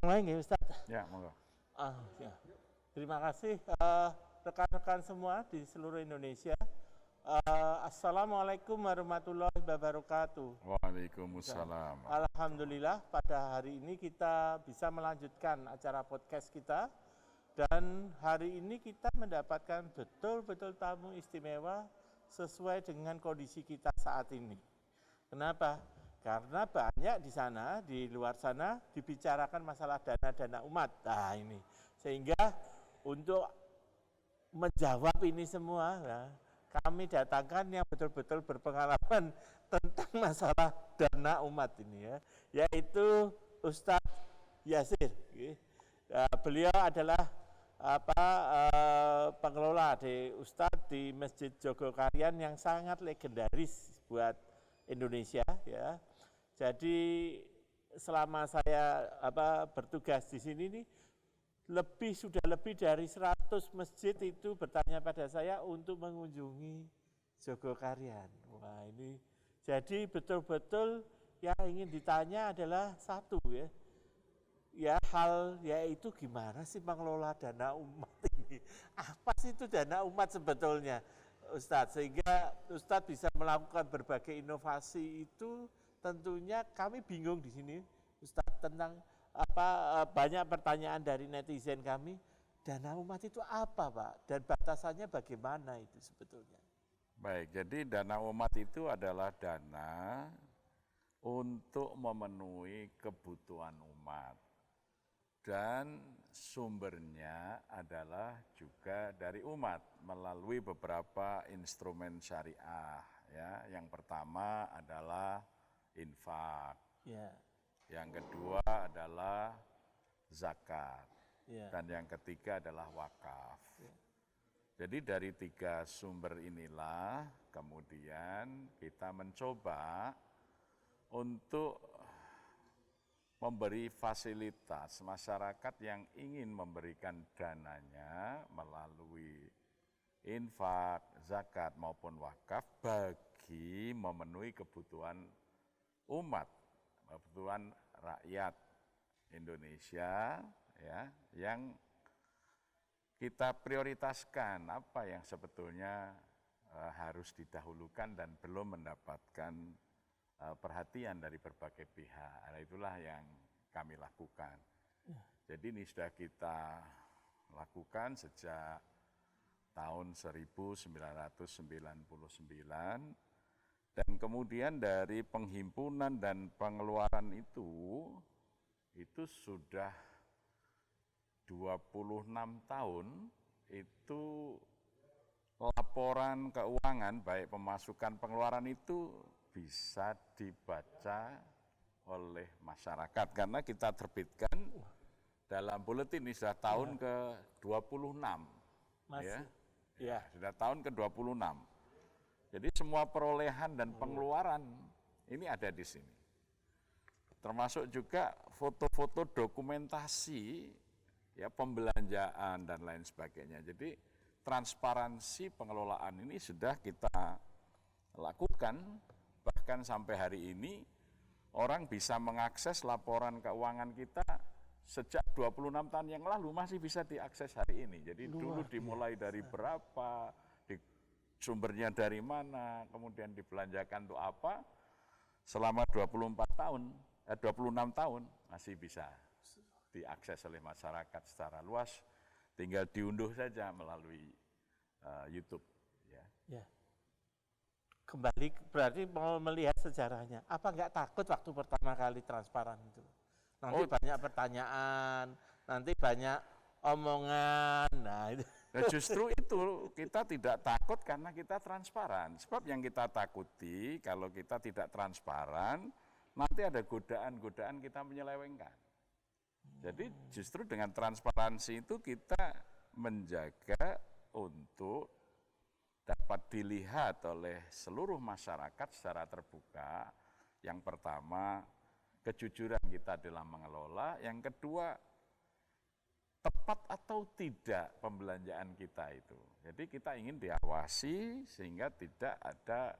Online ya Ustaz. Ya, monggo. Ya. Terima kasih rekan-rekan semua di seluruh Indonesia. Assalamualaikum warahmatullahi wabarakatuh. Waalaikumsalam. Alhamdulillah pada hari ini kita bisa melanjutkan acara podcast kita. Dan hari ini kita mendapatkan betul-betul tamu istimewa sesuai dengan kondisi kita saat ini. Kenapa? Karena banyak di sana, di luar sana dibicarakan masalah dana-dana umat. Nah ini, sehingga untuk menjawab ini semua, nah, kami datangkan yang betul-betul berpengalaman tentang masalah dana umat ini ya, yaitu Ustadz Yasir. Beliau adalah pengelola di Ustadz di Masjid Jogokarian yang sangat legendaris buat Indonesia ya. Jadi selama saya bertugas di sini nih sudah lebih dari 100 masjid itu bertanya pada saya untuk mengunjungi Jogokarian. Wah, ini jadi betul-betul yang ingin ditanya adalah satu ya. Ya yaitu gimana sih mengelola dana umat ini? Apa sih itu dana umat sebetulnya? Ustadz, sehingga Ustadz bisa melakukan berbagai inovasi itu tentunya kami bingung di sini, Ustadz, tentang banyak pertanyaan dari netizen kami, dana umat itu apa Pak? Dan batasannya bagaimana itu sebetulnya? Baik, jadi dana umat itu adalah dana untuk memenuhi kebutuhan umat. Dan sumbernya adalah juga dari umat melalui beberapa instrumen syariah. Ya, yang pertama adalah infak. Yeah. Yang kedua adalah zakat. Yeah. Dan yang ketiga adalah wakaf. Yeah. Jadi dari 3 sumber inilah kemudian kita mencoba untuk memberi fasilitas masyarakat yang ingin memberikan dananya melalui infak, zakat maupun wakaf bagi memenuhi kebutuhan umat, kebutuhan rakyat Indonesia ya, yang kita prioritaskan apa yang sebetulnya harus didahulukan dan belum mendapatkan perhatian dari berbagai pihak. Nah, itulah yang kami lakukan. Jadi ini sudah kita lakukan sejak tahun 1999 dan kemudian dari penghimpunan dan pengeluaran itu sudah 26 tahun itu laporan keuangan baik pemasukan pengeluaran itu bisa dibaca oleh masyarakat karena kita terbitkan dalam buletin ini sudah tahun ke-26. Ya, sudah tahun ke-26. Jadi semua perolehan dan pengeluaran ini ada di sini. Termasuk juga foto-foto dokumentasi ya pembelanjaan dan lain sebagainya. Jadi transparansi pengelolaan ini sudah kita lakukan. Bahkan sampai hari ini orang bisa mengakses laporan keuangan kita sejak 26 tahun yang lalu masih bisa diakses hari ini. Jadi dulu dimulai dari berapa, sumbernya dari mana, kemudian dibelanjakan untuk apa, selama 26 tahun masih bisa diakses oleh masyarakat secara luas, tinggal diunduh saja melalui YouTube. Ya. Kembali berarti mau melihat sejarahnya. Apa enggak takut waktu pertama kali transparan itu? Nanti banyak pertanyaan, nanti banyak omongan. Nah, itu. Nah, justru itu kita tidak takut karena kita transparan. Sebab yang kita takuti kalau kita tidak transparan, nanti ada godaan-godaan kita menyelewengkan. Jadi justru dengan transparansi itu kita menjaga untuk dapat dilihat oleh seluruh masyarakat secara terbuka. Yang pertama, kejujuran kita dalam mengelola. Yang kedua, tepat atau tidak pembelanjaan kita itu. Jadi kita ingin diawasi sehingga tidak ada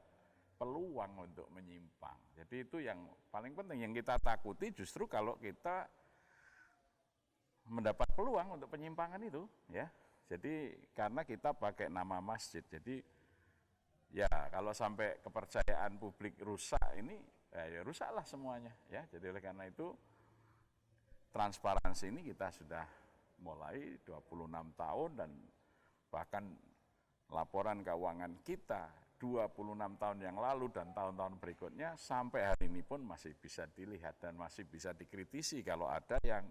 peluang untuk menyimpang. Jadi itu yang paling penting. Yang kita takuti justru kalau kita mendapat peluang untuk penyimpangan itu, ya. Jadi karena kita pakai nama masjid, jadi ya kalau sampai kepercayaan publik rusak ini, ya rusaklah semuanya, ya. Jadi oleh karena itu transparansi ini kita sudah mulai 26 tahun dan bahkan laporan keuangan kita 26 tahun yang lalu dan tahun-tahun berikutnya sampai hari ini pun masih bisa dilihat dan masih bisa dikritisi kalau ada yang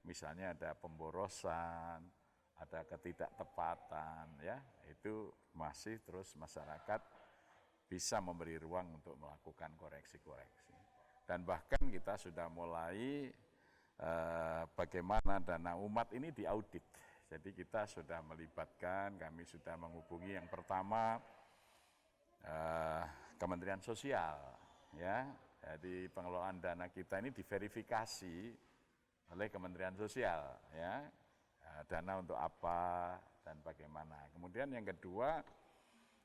misalnya ada pemborosan, ada ketidaktepatan, ya itu masih terus masyarakat bisa memberi ruang untuk melakukan koreksi-koreksi. Dan bahkan kita sudah mulai bagaimana dana umat ini diaudit. Jadi kita sudah melibatkan, kami sudah menghubungi yang pertama Kementerian Sosial, ya. Jadi pengelolaan dana kita ini diverifikasi oleh Kementerian Sosial, ya. Dana untuk apa dan bagaimana. Kemudian yang kedua,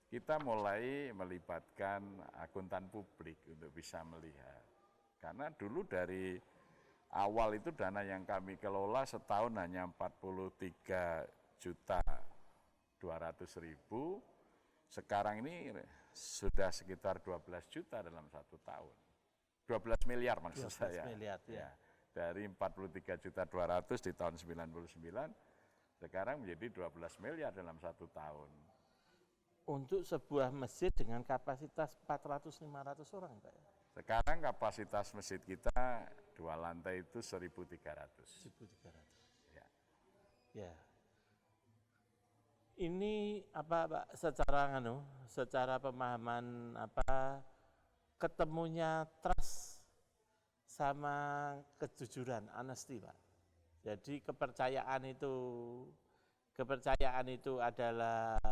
kita mulai melibatkan akuntan publik untuk bisa melihat. Karena dulu dari awal itu dana yang kami kelola setahun hanya 43.200.000, sekarang ini sudah sekitar 12 juta dalam 1 tahun. 12 miliar maksud 12 saya. miliar, ya. Dari 43.200.000 di tahun 99, sekarang menjadi 12 miliar dalam 1 tahun. Untuk sebuah masjid dengan kapasitas 400-500 orang, Pak. Sekarang kapasitas masjid kita 2 lantai itu 1.300. 1.300. Ya. Ya. Ini apa Pak, secara pemahaman ketemunya trust sama kejujuran, honesty, Pak. Jadi kepercayaan itu adalah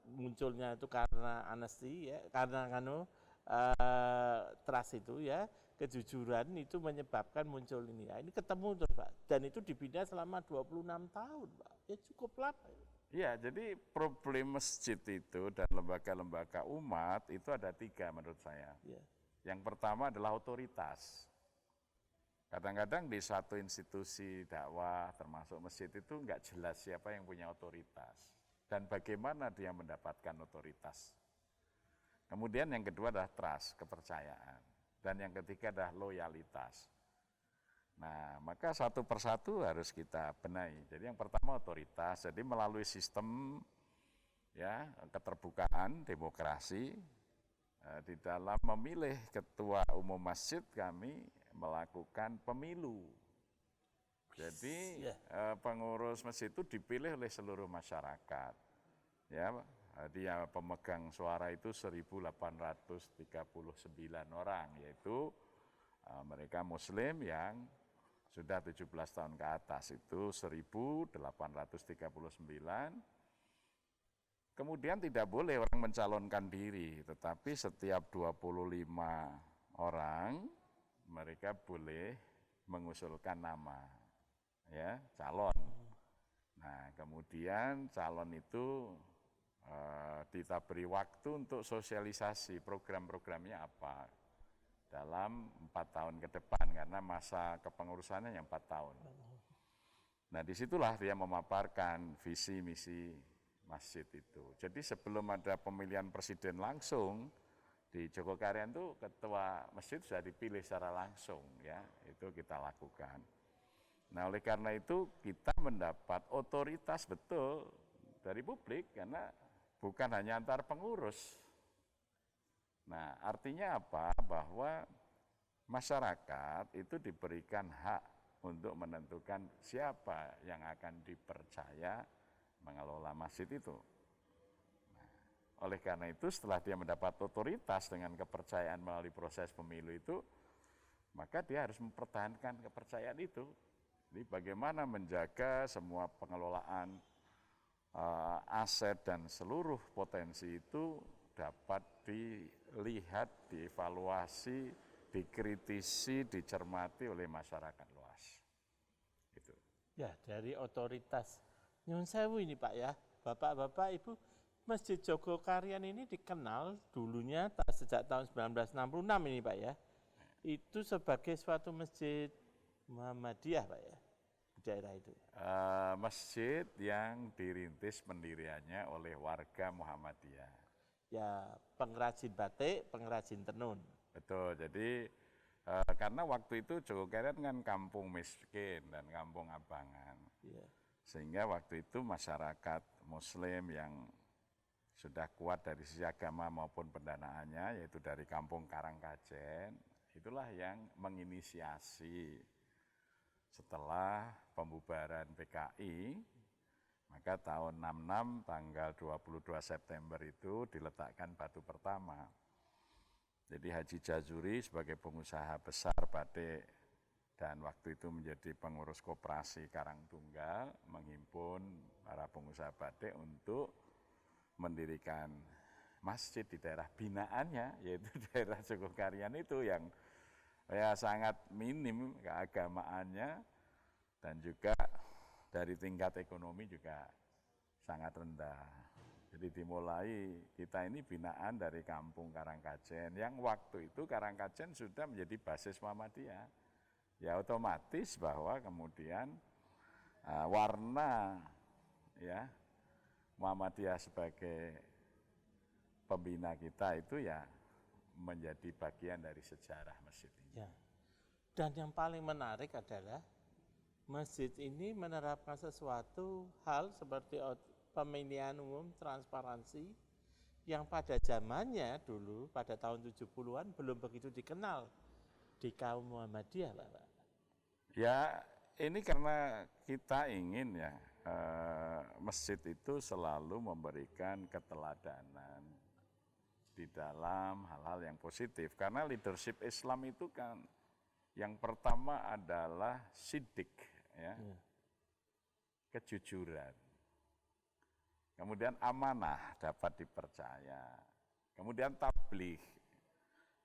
munculnya itu karena honesty, ya, karena trust itu, ya, kejujuran itu menyebabkan muncul ini. Ya, ini ketemu terus, Pak. Dan itu dibina selama 26 tahun, Pak. Ya cukup lama. Ya, jadi problem masjid itu dan lembaga-lembaga umat itu ada 3 menurut saya. Ya. Yang pertama adalah otoritas. Kadang-kadang di satu institusi dakwah termasuk masjid itu enggak jelas siapa yang punya otoritas dan bagaimana dia mendapatkan otoritas. Kemudian yang kedua adalah trust, kepercayaan. Dan yang ketiga adalah loyalitas. Nah, maka satu persatu harus kita benahi. Jadi yang pertama otoritas, jadi melalui sistem, ya, keterbukaan, demokrasi, di dalam memilih ketua umum masjid kami melakukan pemilu. Jadi pengurus masjid itu dipilih oleh seluruh masyarakat. Ya, dia pemegang suara itu 1.839 orang, yaitu mereka Muslim yang sudah 17 tahun ke atas, itu 1.839. Kemudian tidak boleh orang mencalonkan diri, tetapi setiap 25 orang mereka boleh mengusulkan nama, ya, calon. Nah, kemudian calon itu kita beri waktu untuk sosialisasi program-programnya apa dalam 4 tahun ke depan, karena masa kepengurusannya yang 4 tahun. Nah, disitulah dia memaparkan visi misi masjid itu. Jadi sebelum ada pemilihan presiden langsung di Jogokarian itu ketua masjid sudah dipilih secara langsung, ya, itu kita lakukan. Nah, oleh karena itu kita mendapat otoritas betul dari publik karena bukan hanya antar pengurus. Nah, artinya apa? Bahwa masyarakat itu diberikan hak untuk menentukan siapa yang akan dipercaya mengelola masjid itu. Nah, oleh karena itu setelah dia mendapat otoritas dengan kepercayaan melalui proses pemilu itu, maka dia harus mempertahankan kepercayaan itu. Jadi bagaimana menjaga semua pengelolaan aset dan seluruh potensi itu dapat dilihat, dievaluasi, dikritisi, dicermati oleh masyarakat luas. Gitu. Ya, dari otoritas. Nyun sewu ini Pak, ya, Bapak-bapak, Ibu, Masjid Jogokarian ini dikenal dulunya sejak tahun 1966 ini Pak, ya. Itu sebagai suatu masjid Muhammadiyah Pak, ya. daerah itu? Masjid yang dirintis pendiriannya oleh warga Muhammadiyah. Ya, pengrajin batik, pengrajin tenun. Betul, jadi karena waktu itu Jogokarian kan kampung miskin dan kampung abangan. Ya. Sehingga waktu itu masyarakat Muslim yang sudah kuat dari sisi agama maupun pendanaannya, yaitu dari kampung Karangkajen, itulah yang menginisiasi setelah pembubaran PKI, maka tahun 66 tanggal 22 September itu diletakkan batu pertama. Jadi Haji Jazuri sebagai pengusaha besar batik dan waktu itu menjadi pengurus koperasi Karangtunggal menghimpun para pengusaha batik untuk mendirikan masjid di daerah binaannya, yaitu daerah Jogokarian itu yang ya sangat minim keagamaannya dan juga dari tingkat ekonomi juga sangat rendah. Jadi dimulai kita ini binaan dari kampung Karangkajen yang waktu itu Karangkajen sudah menjadi basis Muhammadiyah. Ya otomatis bahwa kemudian warna ya Muhammadiyah sebagai pembina kita itu ya menjadi bagian dari sejarah masjid ini. Ya. Dan yang paling menarik adalah masjid ini menerapkan sesuatu hal seperti pemilihan umum, transparansi, yang pada zamannya dulu, pada tahun 70-an belum begitu dikenal di kaum Muhammadiyah, Pak. Ya, ini karena kita ingin ya, masjid itu selalu memberikan keteladanan di dalam hal-hal yang positif. Karena leadership Islam itu kan yang pertama adalah sidik, ya, kejujuran. Kemudian amanah, dapat dipercaya. Kemudian tabligh,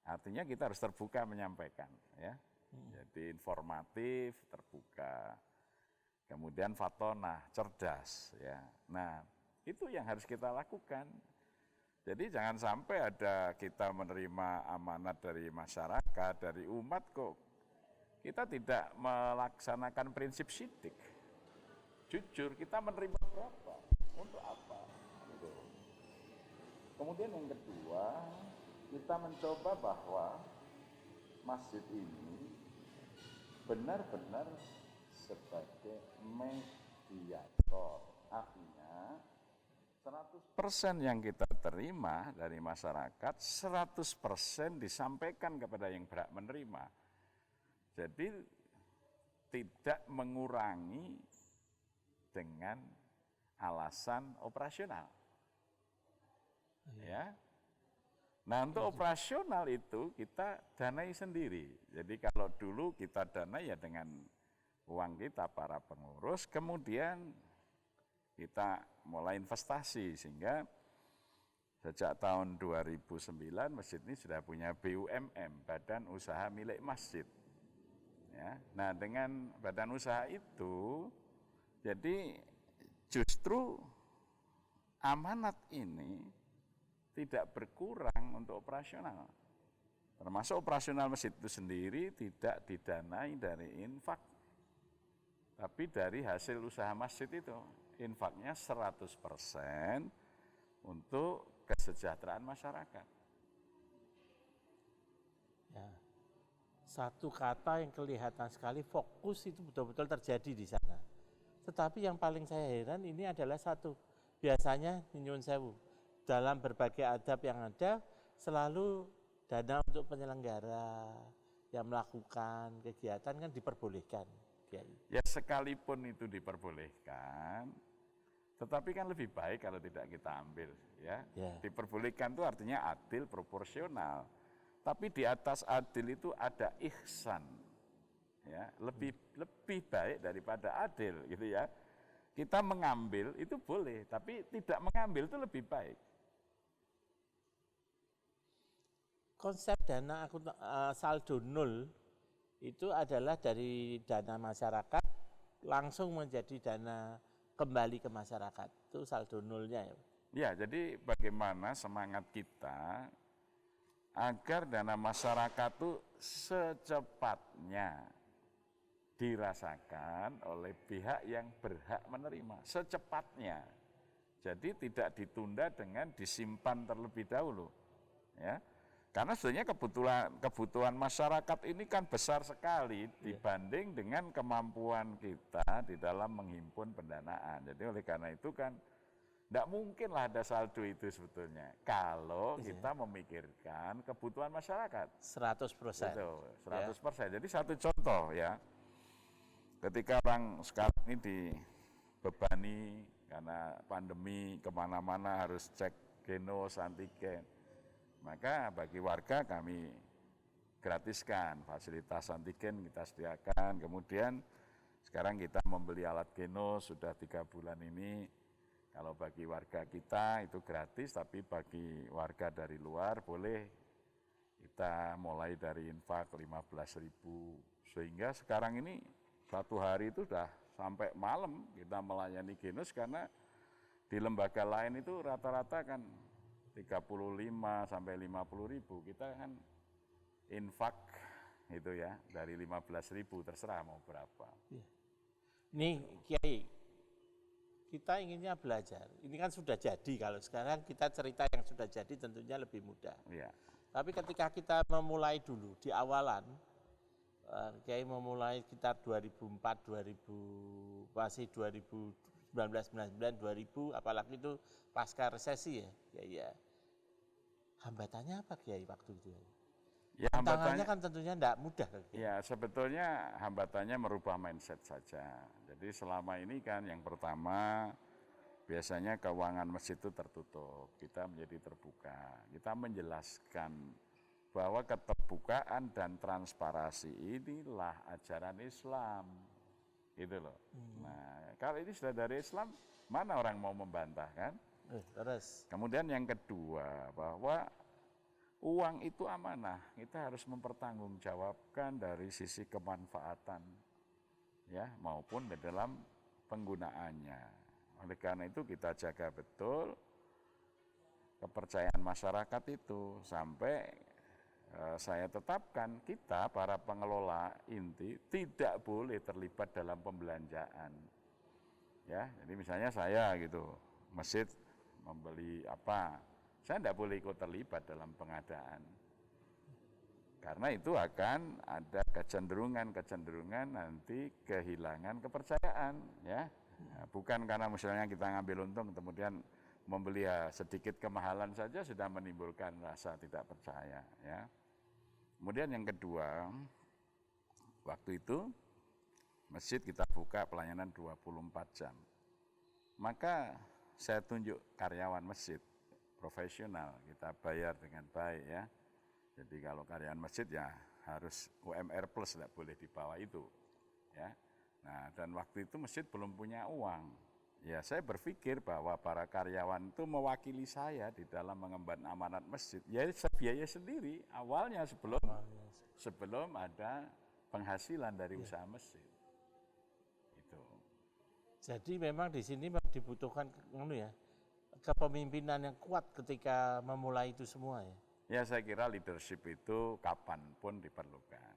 artinya kita harus terbuka menyampaikan, ya. Jadi informatif, terbuka. Kemudian fatonah, cerdas, ya. Nah, itu yang harus kita lakukan. Jadi jangan sampai ada kita menerima amanat dari masyarakat, dari umat kok kita tidak melaksanakan prinsip sidik. Jujur, kita menerima berapa? Untuk apa? Gitu. Kemudian yang kedua, kita mencoba bahwa masjid ini benar-benar sebagai mediator. Artinya 100% yang kita terima dari masyarakat, 100% disampaikan kepada yang berhak menerima. Jadi tidak mengurangi dengan alasan operasional. Ya. Nah, untuk operasional itu kita danai sendiri. Jadi kalau dulu kita danai ya dengan uang kita para pengurus, kemudian kita mulai investasi sehingga sejak tahun 2009 masjid ini sudah punya BUMM, Badan Usaha Milik Masjid. Ya. Nah, dengan badan usaha itu jadi justru amanat ini tidak berkurang untuk operasional. Termasuk operasional masjid itu sendiri tidak didanai dari infak, tapi dari hasil usaha masjid itu. Infaknya 100% untuk kesejahteraan masyarakat. Ya. Satu kata yang kelihatan sekali, fokus itu betul-betul terjadi di sana. Tetapi yang paling saya heran ini adalah satu, biasanya nyuwun sewu, dalam berbagai adab yang ada selalu dana untuk penyelenggara yang melakukan kegiatan kan diperbolehkan. Ya sekalipun itu diperbolehkan, tetapi kan lebih baik kalau tidak kita ambil, ya. Diperbolehkan itu artinya adil, proporsional. Tapi di atas adil itu ada ihsan, ya, lebih baik daripada adil, gitu ya. Kita mengambil itu boleh, tapi tidak mengambil itu lebih baik. Konsep dana saldo nol itu adalah dari dana masyarakat langsung menjadi dana kembali ke masyarakat. Itu saldo nolnya ya. Ya, jadi bagaimana semangat kita agar dana masyarakat itu secepatnya dirasakan oleh pihak yang berhak menerima secepatnya. Jadi tidak ditunda dengan disimpan terlebih dahulu. Ya. Karena sebenarnya kebutuhan masyarakat ini kan besar sekali dibanding dengan kemampuan kita di dalam menghimpun pendanaan. Jadi oleh karena itu kan tidak mungkinlah ada saldo itu sebetulnya kalau kita memikirkan kebutuhan masyarakat. 100%. Betul, 100%. Jadi satu contoh ya, ketika orang sekarang ini dibebani karena pandemi kemana-mana harus cek genos, antigen, maka bagi warga kami gratiskan fasilitas antigen kita sediakan. Kemudian sekarang kita membeli alat genos sudah 3 bulan ini. Kalau bagi warga kita itu gratis, tapi bagi warga dari luar boleh kita mulai dari infak 15.000. Sehingga sekarang ini satu hari itu sudah sampai malam kita melayani genos karena di lembaga lain itu rata-rata kan 35 sampai 50.000. Kita kan infak itu ya dari 15.000 terserah mau berapa. Nih Kiai, kita inginnya belajar. Ini kan sudah jadi, kalau sekarang kita cerita yang sudah jadi tentunya lebih mudah. Ya. Tapi ketika kita memulai dulu di awalan, Kiai memulai sekitar 2004, 2000, masih 2019, 2000, apalagi itu pasca resesi ya. Ya. Hambatannya apa Kiai waktu itu? Ya, tantangannya kan tentunya tidak mudah. Ya, sebetulnya hambatannya merubah mindset saja. Jadi selama ini kan yang pertama biasanya keuangan masjid itu tertutup, kita menjadi terbuka. Kita menjelaskan bahwa keterbukaan dan transparansi inilah ajaran Islam. Gitu loh. Nah, kalau ini sudah dari Islam, mana orang mau membantah kan? Terus. Kemudian yang kedua, bahwa uang itu amanah, kita harus mempertanggungjawabkan dari sisi kemanfaatan ya maupun di dalam penggunaannya. Oleh karena itu kita jaga betul kepercayaan masyarakat itu sampai saya tetapkan kita para pengelola inti tidak boleh terlibat dalam pembelanjaan. Ya, jadi misalnya saya gitu, masjid membeli apa, saya tidak boleh ikut terlibat dalam pengadaan. Karena itu akan ada kecenderungan nanti kehilangan kepercayaan. Ya. Bukan karena misalnya kita ngambil untung kemudian membeli sedikit kemahalan saja sudah menimbulkan rasa tidak percaya. Ya. Kemudian yang kedua, waktu itu masjid kita buka pelayanan 24 jam. Maka saya tunjuk karyawan masjid profesional, kita bayar dengan baik ya. Jadi kalau karyawan masjid ya harus UMR plus, tidak boleh di bawah itu. Ya. Nah, dan waktu itu masjid belum punya uang. Ya, saya berpikir bahwa para karyawan itu mewakili saya di dalam mengemban amanat masjid. Ya, saya biaya sendiri awalnya sebelum ada penghasilan dari usaha masjid. Itu. Jadi memang di sini dibutuhkan kepemimpinan yang kuat ketika memulai itu semua ya. Ya, saya kira leadership itu kapanpun diperlukan.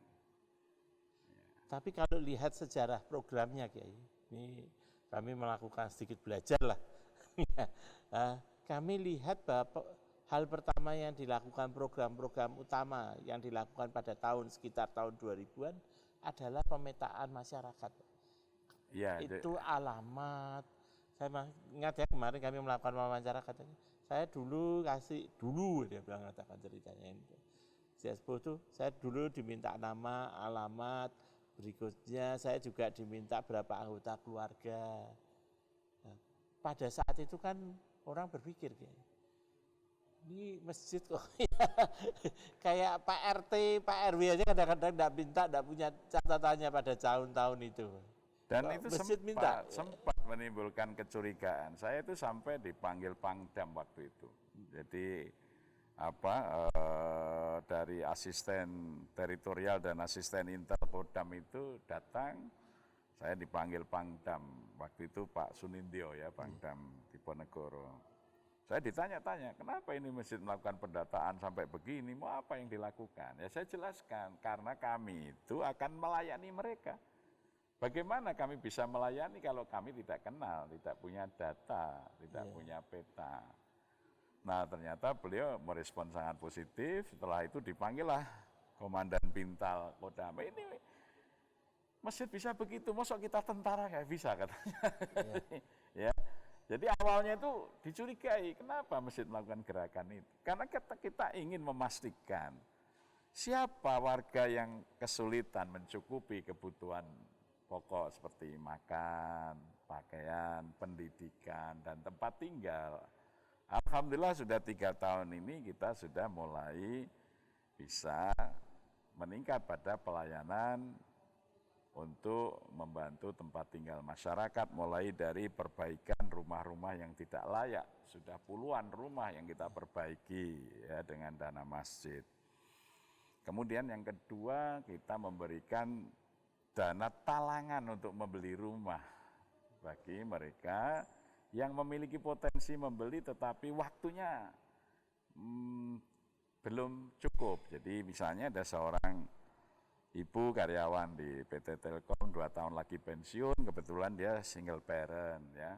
Ya. Tapi kalau lihat sejarah programnya Kiai, ini kami melakukan sedikit belajar lah. Kami lihat bahwa hal pertama yang dilakukan program-program utama yang dilakukan pada sekitar tahun 2000-an adalah pemetaan masyarakat. Ya, itu alamat. Saya ingat ya kemarin kami melakukan wawancara katanya, saya dulu dia bilang katakan ceritanya itu. Saya dulu diminta nama, alamat, berikutnya saya juga diminta berapa anggota keluarga. Nah, pada saat itu kan orang berpikir ini masjid kok kayak Pak RT, Pak RW aja kadang-kadang tidak punya catatannya pada tahun-tahun itu. Dan itu sempat menimbulkan kecurigaan. Saya itu sampai dipanggil Pangdam waktu itu. Jadi dari asisten teritorial dan asisten intel Kodam itu datang, saya dipanggil Pangdam. Waktu itu Pak Sunindyo ya, Pangdam Diponegoro. Saya ditanya-tanya, kenapa ini masjid melakukan pendataan sampai begini, mau apa yang dilakukan? Ya saya jelaskan, karena kami itu akan melayani mereka. Bagaimana kami bisa melayani kalau kami tidak kenal, tidak punya data, tidak punya peta. Nah ternyata beliau merespon sangat positif, setelah itu dipanggillah Komandan Pintal Kodam. Ini masjid bisa begitu, masa kita tentara nggak bisa katanya. Ya. Jadi awalnya itu dicurigai, kenapa masjid melakukan gerakan itu? Karena kita ingin memastikan siapa warga yang kesulitan mencukupi kebutuhan pokok seperti makan, pakaian, pendidikan, dan tempat tinggal. Alhamdulillah sudah 3 tahun ini kita sudah mulai bisa meningkat pada pelayanan untuk membantu tempat tinggal masyarakat, mulai dari perbaikan rumah-rumah yang tidak layak. Sudah puluhan rumah yang kita perbaiki ya, dengan dana masjid. Kemudian yang kedua, kita memberikan dana talangan untuk membeli rumah bagi mereka yang memiliki potensi membeli tetapi waktunya belum cukup. Jadi misalnya ada seorang ibu karyawan di PT Telkom 2 tahun lagi pensiun, kebetulan dia single parent ya.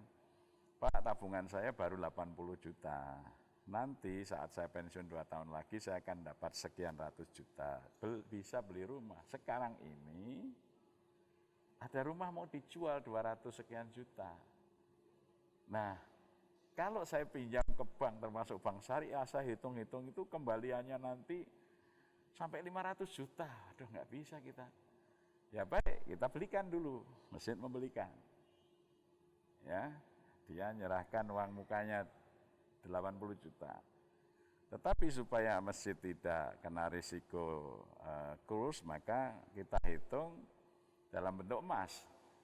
Pak, tabungan saya baru 80 juta. Nanti saat saya pensiun 2 tahun lagi saya akan dapat sekian ratus juta. Bisa beli rumah. Sekarang ini ada rumah mau dijual 200 sekian juta. Nah, kalau saya pinjam ke bank termasuk bank syariah, saya hitung-hitung itu kembaliannya nanti sampai 500 juta. Aduh, nggak bisa kita. Ya baik, kita belikan dulu. Masjid membelikan. Ya, dia nyerahkan uang mukanya 80 juta. Tetapi supaya masjid tidak kena risiko kurs, maka kita hitung dalam bentuk emas.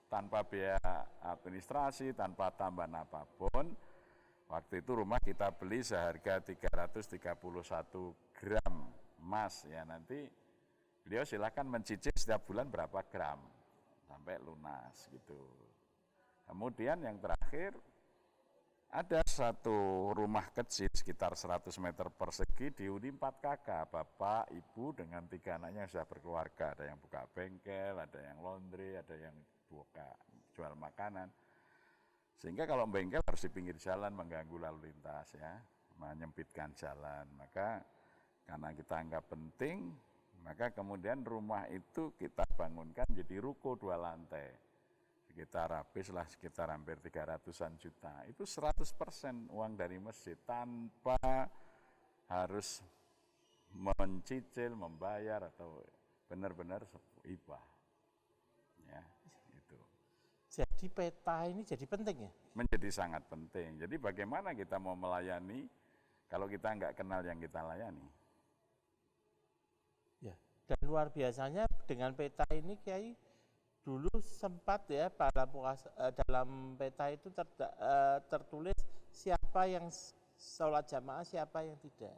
Tanpa biaya administrasi, tanpa tambahan apapun. Waktu itu rumah kita beli seharga 331 gram emas. Ya, nanti beliau silakan mencicil setiap bulan berapa gram sampai lunas gitu. Kemudian yang terakhir, ada satu rumah kecil sekitar 100 meter persegi dihuni 4 kakak, bapak, ibu dengan 3 anaknya yang sudah berkeluarga. Ada yang buka bengkel, ada yang laundry, ada yang buka jual makanan. Sehingga kalau bengkel harus di pinggir jalan, mengganggu lalu lintas ya, menyempitkan jalan. Maka karena kita anggap penting, maka kemudian rumah itu kita bangunkan jadi ruko 2 lantai. Sekitar habislah sekitar hampir 300-an juta. Itu 100% uang dari masjid tanpa harus mencicil, membayar atau benar-benar hibah. Ya, itu. Jadi peta ini jadi penting ya? Menjadi sangat penting. Jadi bagaimana kita mau melayani kalau kita nggak kenal yang kita layani? Ya. Dan luar biasanya dengan peta ini Kiai, dulu sempat ya dalam peta itu tertulis siapa yang sholat jamaah, siapa yang tidak.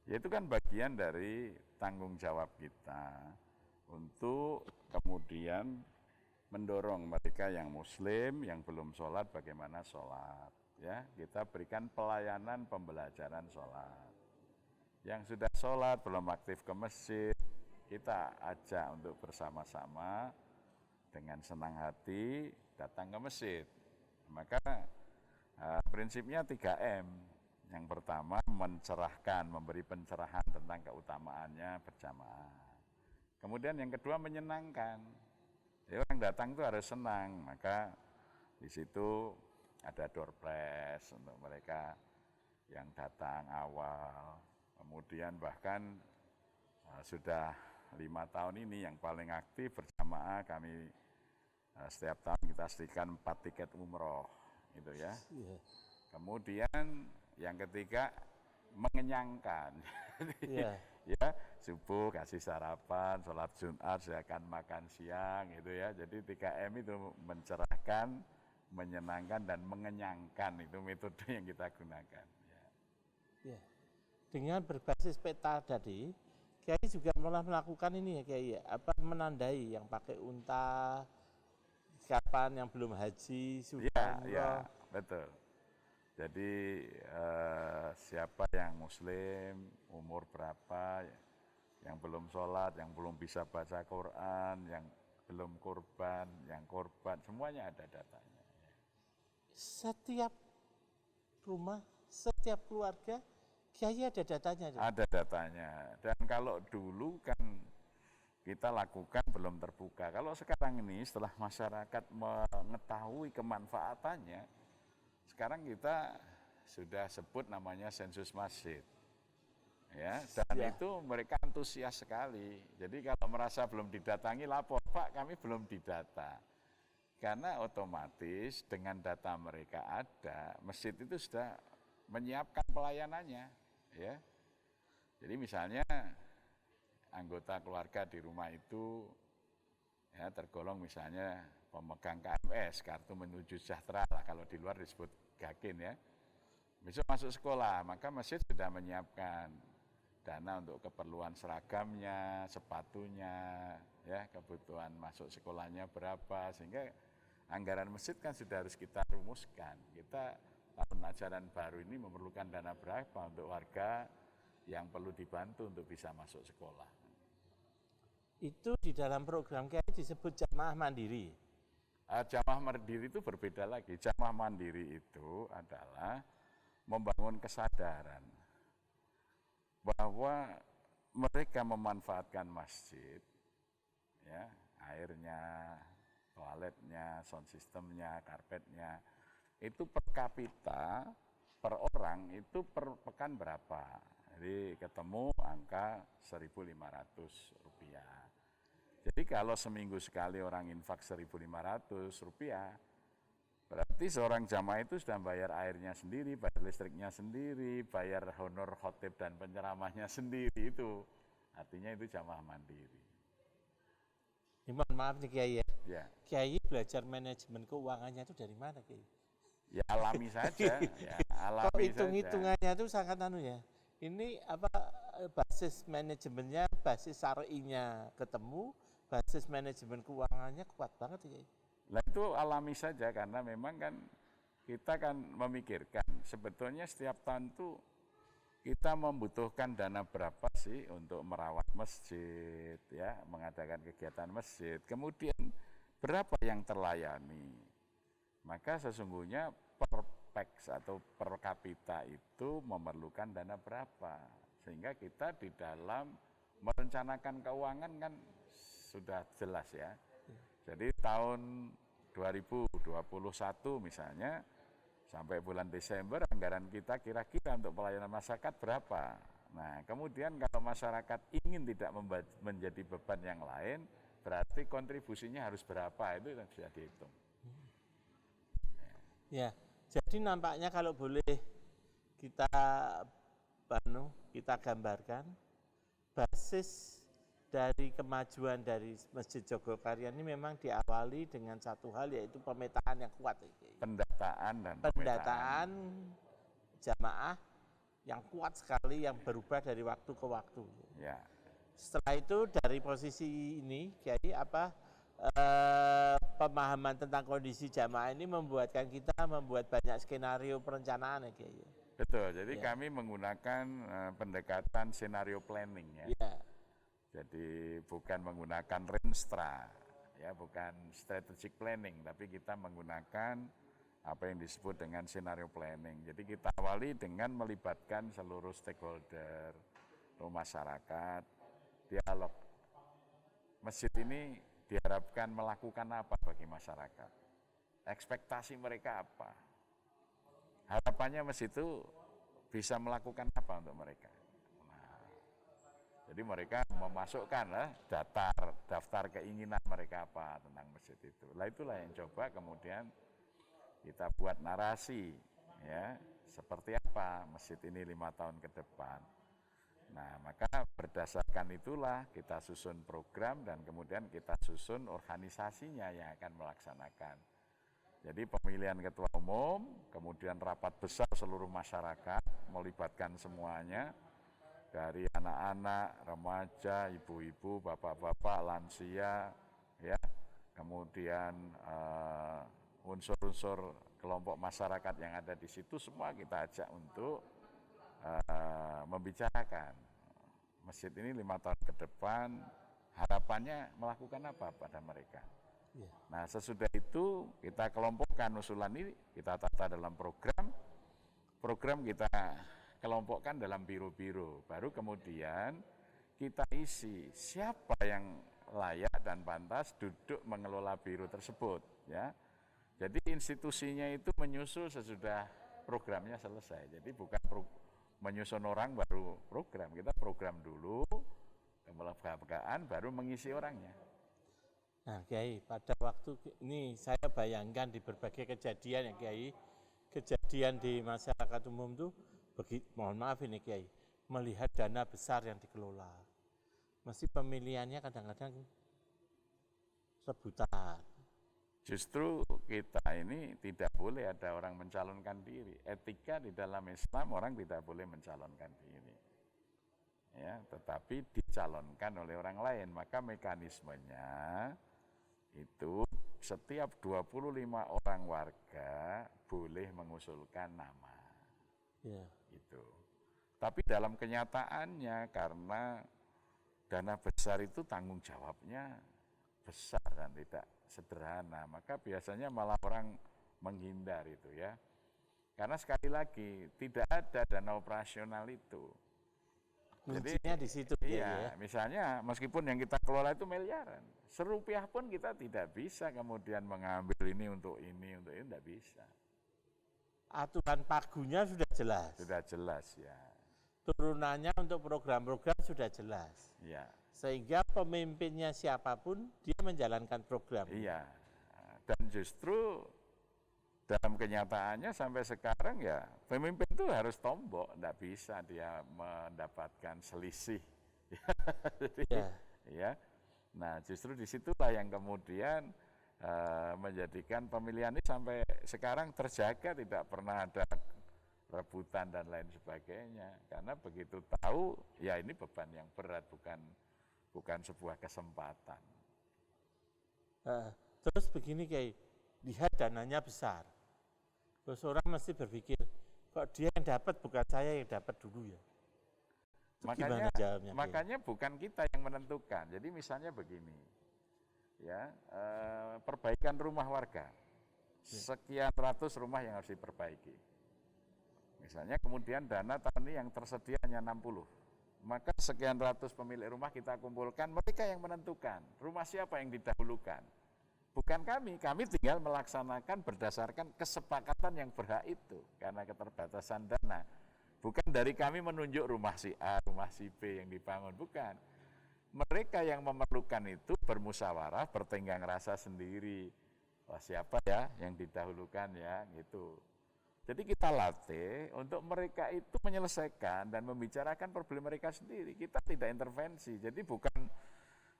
Ya itu kan bagian dari tanggung jawab kita untuk kemudian mendorong mereka yang muslim, yang belum sholat bagaimana sholat. Ya, kita berikan pelayanan pembelajaran sholat. Yang sudah sholat, belum aktif ke masjid, kita ajak untuk bersama-sama dengan senang hati datang ke masjid. Maka prinsipnya 3M. Yang pertama mencerahkan, memberi pencerahan tentang keutamaannya berjamaah. Kemudian yang kedua menyenangkan. Ya, orang datang itu harus senang, maka di situ ada door prize untuk mereka yang datang awal. Kemudian bahkan sudah 5 tahun ini yang paling aktif berjamaah kami setiap tahun kita sediakan 4 tiket umroh gitu ya. Kemudian yang ketiga mengenyangkan. Ya, subuh kasih sarapan, sholat Jumat silakan makan siang gitu ya. Jadi 3M itu mencerahkan, menyenangkan dan mengenyangkan, itu metode yang kita gunakan. Ya. Dengan berbasis peta tadi, Kiai juga malah melakukan ini ya Kiai, menandai yang pakai unta, kapan yang belum haji, sudah umroh. Ya, betul. Jadi siapa yang muslim, umur berapa, yang belum sholat, yang belum bisa baca Quran, yang belum korban, yang korban, semuanya ada datanya. Setiap rumah, setiap keluarga, Kiai ada datanya. Ada datanya. Dan kalau dulu kan kita lakukan belum terbuka. Kalau sekarang ini setelah masyarakat mengetahui kemanfaatannya, sekarang kita sudah sebut namanya sensus masjid. Ya, dan itu mereka antusias sekali. Jadi kalau merasa belum didatangi, lapor, Pak, kami belum didata. Karena otomatis dengan data mereka ada, masjid itu sudah menyiapkan pelayanannya. Ya. Jadi misalnya anggota keluarga di rumah itu ya tergolong misalnya pemegang KMS, kartu menuju sejahtera lah, kalau di luar disebut Gakin ya. Besok masuk sekolah, maka masjid sudah menyiapkan dana untuk keperluan seragamnya, sepatunya, ya kebutuhan masuk sekolahnya berapa, sehingga anggaran masjid kan sudah harus kita rumuskan. Kita tahun ajaran baru ini memerlukan dana berapa untuk warga yang perlu dibantu untuk bisa masuk sekolah. Itu di dalam program Kiai disebut jamaah mandiri. Jamaah mandiri itu berbeda lagi. Jamaah mandiri itu adalah membangun kesadaran bahwa mereka memanfaatkan masjid, ya, airnya, toiletnya, sound systemnya, karpetnya, itu per kapita, per orang itu per pekan berapa. Jadi ketemu angka Rp1.500. Jadi kalau seminggu sekali orang infak Rp1.500, berarti seorang jamaah itu sudah bayar airnya sendiri, bayar listriknya sendiri, bayar honor khotib dan penceramahnya sendiri itu. Artinya itu jamaah mandiri. Mohon maaf nih Kiai ya. Ya. Kiai belajar manajemen keuangannya itu dari mana Kiai? Ya alami saja. Ya, alami kok hitung-hitungannya itu sangat ya. Ini apa basis manajemennya, basis syar'inya ketemu, basis manajemen keuangannya kuat banget ya. Nah itu alami saja karena memang kan kita kan memikirkan sebetulnya setiap tahun itu kita membutuhkan dana berapa sih untuk merawat masjid, ya, mengadakan kegiatan masjid. Kemudian berapa yang terlayani. Maka sesungguhnya per pax atau per kapita itu memerlukan dana berapa. Sehingga kita di dalam merencanakan keuangan kan sudah jelas ya. Jadi tahun 2021 misalnya, sampai bulan Desember anggaran kita kira-kira untuk pelayanan masyarakat berapa. Nah kemudian kalau masyarakat ingin tidak menjadi beban yang lain, berarti kontribusinya harus berapa, itu bisa dihitung. Ya, jadi nampaknya kalau boleh kita gambarkan, basis dari kemajuan dari Masjid Jogokarian ini memang diawali dengan satu hal, yaitu pemetaan yang kuat. Pendataan jamaah yang kuat sekali, yang berubah dari waktu ke waktu. Ya. Setelah itu dari posisi ini, Kiai, pemahaman tentang kondisi jamaah ini membuatkan kita membuat banyak skenario perencanaan ya Kiai. Betul, jadi kami menggunakan pendekatan scenario planning ya. Jadi bukan menggunakan Renstra, ya, bukan strategic planning, tapi kita menggunakan apa yang disebut dengan scenario planning. Jadi kita awali dengan melibatkan seluruh stakeholder, masyarakat, dialog. Masjid ini diharapkan melakukan apa bagi masyarakat? Ekspektasi mereka apa? Harapannya masjid itu bisa melakukan apa untuk mereka? Jadi mereka memasukkan daftar keinginan mereka apa tentang masjid itu. Itulah yang coba kemudian kita buat narasi, ya, seperti apa masjid ini 5 tahun ke depan. Nah, maka berdasarkan itulah kita susun program dan kemudian kita susun organisasinya yang akan melaksanakan. Jadi pemilihan ketua umum, kemudian rapat besar seluruh masyarakat, melibatkan semuanya, dari anak-anak, remaja, ibu-ibu, bapak-bapak, lansia, ya, kemudian unsur-unsur kelompok masyarakat yang ada di situ semua kita ajak untuk membicarakan masjid ini 5 tahun ke depan harapannya melakukan apa pada mereka. Ya. Nah, sesudah itu kita kelompokkan usulan ini, kita tata dalam program kita kelompokkan dalam biro-biro. Baru kemudian kita isi siapa yang layak dan pantas duduk mengelola biro tersebut, ya. Jadi institusinya itu menyusul sesudah programnya selesai. Jadi bukan menyusun orang baru program, kita program dulu, kelembagaan baru mengisi orangnya. Nah Kiai, pada waktu ini saya bayangkan di berbagai kejadian ya Kiai, kejadian di masyarakat umum itu, mohon maaf ini Kiai, melihat dana besar yang dikelola. Mesti pemilihannya kadang-kadang rebutan. Justru kita ini tidak boleh ada orang mencalonkan diri. Etika di dalam Islam orang tidak boleh mencalonkan diri. Ya, tetapi dicalonkan oleh orang lain. Maka mekanismenya itu setiap 25 orang warga boleh mengusulkan nama. Ya. Itu. Tapi dalam kenyataannya karena dana besar itu tanggung jawabnya besar dan tidak sederhana, maka biasanya malah orang menghindar itu ya. Karena sekali lagi tidak ada dana operasional itu. Kuncinya di situ iya, ya. Misalnya meskipun yang kita kelola itu miliaran, serupiah pun kita tidak bisa kemudian mengambil ini, tidak bisa. Aturan pagunya sudah jelas. Sudah jelas ya. Turunannya untuk program-program sudah jelas. Iya. Sehingga pemimpinnya siapapun dia menjalankan program. Iya, dan justru dalam kenyataannya sampai sekarang ya pemimpin itu harus tombok, tidak bisa dia mendapatkan selisih. Jadi, ya. Nah justru disitulah yang kemudian menjadikan pemilihan ini sampai sekarang terjaga, tidak pernah ada rebutan dan lain sebagainya. Karena begitu tahu ya ini beban yang berat, bukan sebuah kesempatan. Terus begini Kiai, lihat dananya besar. Terus orang mesti berpikir, kok dia yang dapat bukan saya yang dapat dulu ya. Makanya bukan kita yang menentukan. Jadi misalnya begini, ya perbaikan rumah warga, sekian ratus rumah yang harus diperbaiki. Misalnya kemudian dana tahun ini yang tersedia hanya 60. Maka sekian ratus pemilik rumah kita kumpulkan, mereka yang menentukan rumah siapa yang didahulukan. Bukan kami tinggal melaksanakan berdasarkan kesepakatan yang berhak itu, karena keterbatasan dana. Bukan dari kami menunjuk rumah si A, rumah si B yang dibangun, bukan. Mereka yang memerlukan itu bermusyawarah, bertenggang rasa sendiri. Wah siapa ya yang didahulukan ya, gitu. Jadi kita latih untuk mereka itu menyelesaikan dan membicarakan problem mereka sendiri. Kita tidak intervensi. Jadi bukan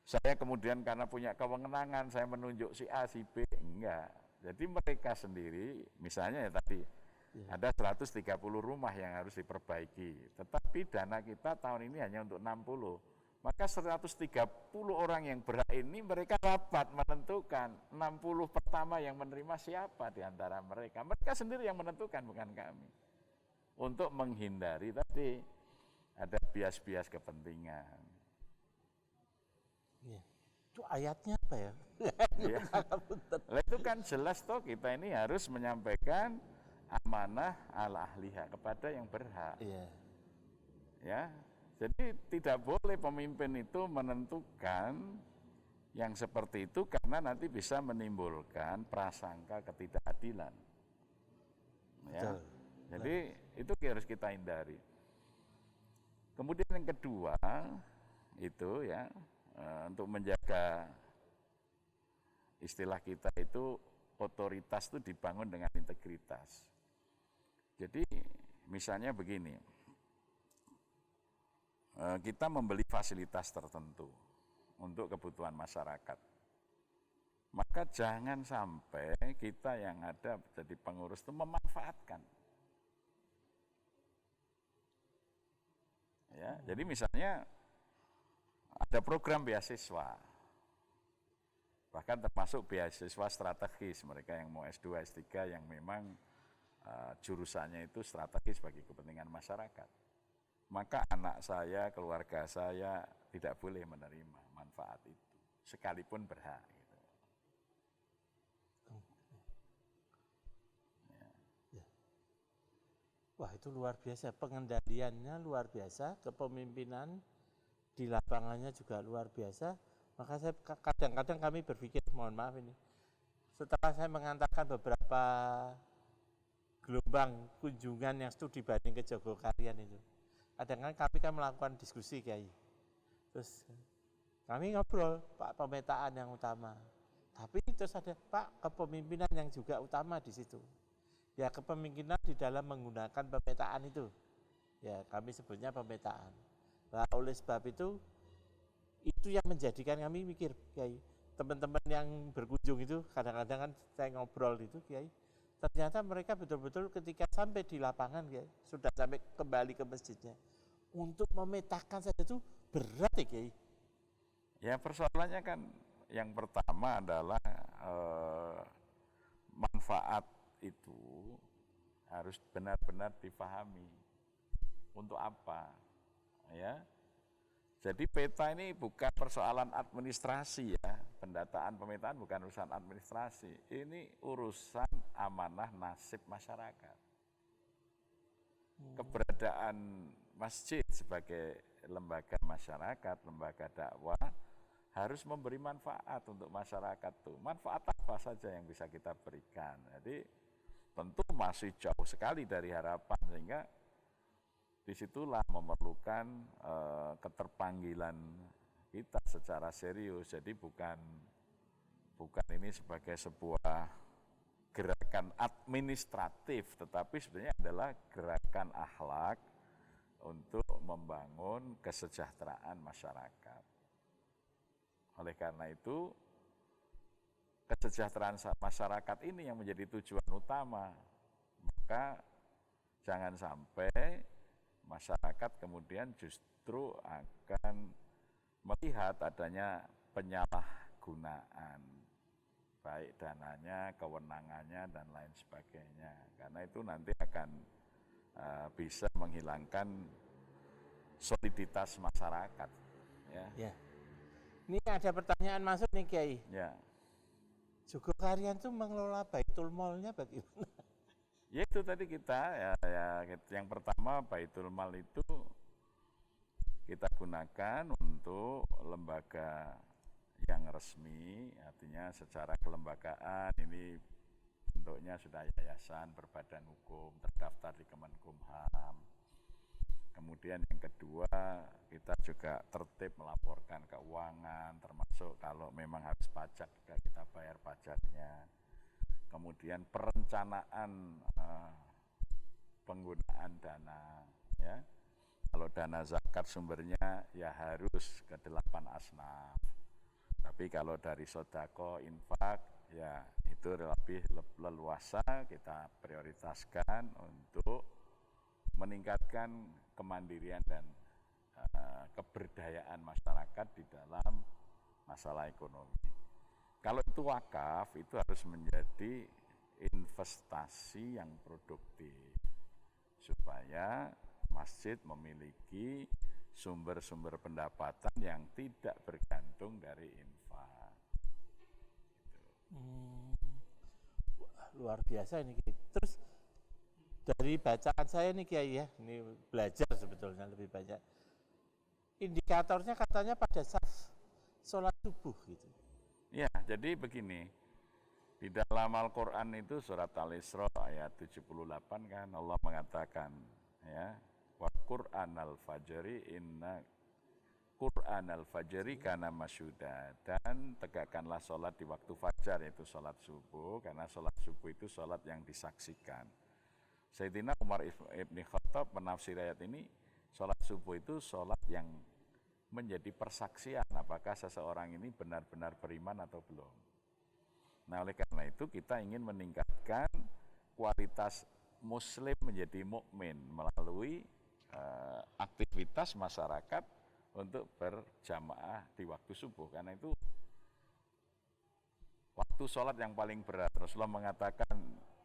saya kemudian karena punya kewenangan saya menunjuk si A, si B, enggak. Jadi mereka sendiri, misalnya ya tadi ada 130 rumah yang harus diperbaiki. Tetapi dana kita tahun ini hanya untuk 60. Maka 130 orang yang berhak ini mereka rapat menentukan 60 pertama yang menerima siapa di antara mereka. Mereka sendiri yang menentukan, bukan kami. Untuk menghindari tadi ada bias-bias kepentingan. Ya. Itu ayatnya apa ya? Ya. Itu kan jelas toh kita ini harus menyampaikan amanah ala ahliha kepada yang berhak. Iya. Ya. Jadi tidak boleh pemimpin itu menentukan yang seperti itu karena nanti bisa menimbulkan prasangka ketidakadilan. Ya. Jadi itu harus kita hindari. Kemudian yang kedua itu ya untuk menjaga istilah kita itu otoritas itu dibangun dengan integritas. Jadi misalnya begini. Kita membeli fasilitas tertentu untuk kebutuhan masyarakat. Maka jangan sampai kita yang ada jadi pengurus itu memanfaatkan. Ya, jadi misalnya ada program beasiswa, bahkan termasuk beasiswa strategis, mereka yang mau S2, S3 yang memang jurusannya itu strategis bagi kepentingan masyarakat. Maka anak saya, keluarga saya tidak boleh menerima. manfaat itu, sekalipun berhak. Gitu. Ya. Wah, itu luar biasa, pengendaliannya luar biasa, kepemimpinan di lapangannya juga luar biasa. Maka saya kadang-kadang kami berpikir, mohon maaf ini, setelah saya mengantarkan beberapa gelombang kunjungan yang studi banding ke Jogokarian itu, kadang-kadang kami kan melakukan diskusi, Kiai. Terus kami ngobrol, Pak, pemetaan yang utama. Tapi terus ada, Pak, kepemimpinan yang juga utama di situ. Ya, kepemimpinan di dalam menggunakan pemetaan itu. Ya, kami sebutnya pemetaan. Nah, oleh sebab itu yang menjadikan kami mikir, Kiai, teman-teman yang berkunjung itu, kadang-kadang kan saya ngobrol itu, Kiai, ternyata mereka betul-betul ketika sampai di lapangan, Kiai, sudah sampai kembali ke masjidnya, untuk memetakan saja itu berat ya, Kiai. Ya, persoalannya kan yang pertama adalah manfaat itu harus benar-benar dipahami. Untuk apa? Ya. Jadi peta ini bukan persoalan administrasi ya, pendataan pemetaan bukan urusan administrasi, ini urusan amanah nasib masyarakat. Keberadaan masjid sebagai lembaga masyarakat, lembaga dakwah harus memberi manfaat untuk masyarakat tuh. Manfaat apa saja yang bisa kita berikan. Jadi tentu masih jauh sekali dari harapan, sehingga disitulah memerlukan keterpanggilan kita secara serius. Jadi bukan ini sebagai sebuah gerakan administratif, tetapi sebenarnya adalah gerakan akhlak untuk membangun kesejahteraan masyarakat. Oleh karena itu, kesejahteraan masyarakat ini yang menjadi tujuan utama. Maka jangan sampai masyarakat kemudian justru akan melihat adanya penyalahgunaan, baik dananya, kewenangannya, dan lain sebagainya. Karena itu nanti akan bisa menghilangkan soliditas masyarakat. Ya. Ini ada pertanyaan masuk nih, Kiai. Ya. Jogokarian itu mengelola Baitul Malnya bagaimana? Ya itu tadi kita yang pertama Baitul Mal itu kita gunakan untuk lembaga yang resmi, artinya secara kelembagaan ini bentuknya sudah yayasan berbadan hukum terdaftar di Kemenkumham. Kemudian yang kedua, kita juga tertib melaporkan keuangan, termasuk kalau memang harus pajak juga kita bayar pajaknya. Kemudian perencanaan penggunaan dana, ya. Kalau dana zakat sumbernya ya harus ke 8 asnaf. Tapi kalau dari sodako, infak, ya itu lebih leluasa kita prioritaskan untuk meningkatkan kemandirian dan keberdayaan masyarakat di dalam masalah ekonomi. Kalau itu wakaf, itu harus menjadi investasi yang produktif supaya masjid memiliki sumber-sumber pendapatan yang tidak bergantung dari infak. Luar biasa ini, Kiai. Terus dari bacaan saya nih, Kiai, ya, ini belajar sebetulnya lebih banyak. Indikatornya katanya pada saat sholat subuh gitu. Ya, jadi begini, di dalam Al-Quran itu surat Al-Isra ayat 78 kan Allah mengatakan, ya, wa Qur'anal fajri inna Qur'anal fajri kana masyuda, dan tegakkanlah sholat di waktu fajar, yaitu sholat subuh, karena sholat subuh itu sholat yang disaksikan. Sayyidina Umar ibn Khattab menafsir ayat ini, sholat subuh itu sholat yang menjadi persaksian apakah seseorang ini benar-benar beriman atau belum. Nah, oleh karena itu kita ingin meningkatkan kualitas muslim menjadi mukmin melalui aktivitas masyarakat untuk berjamaah di waktu subuh. Karena itu waktu sholat yang paling berat. Rasulullah mengatakan,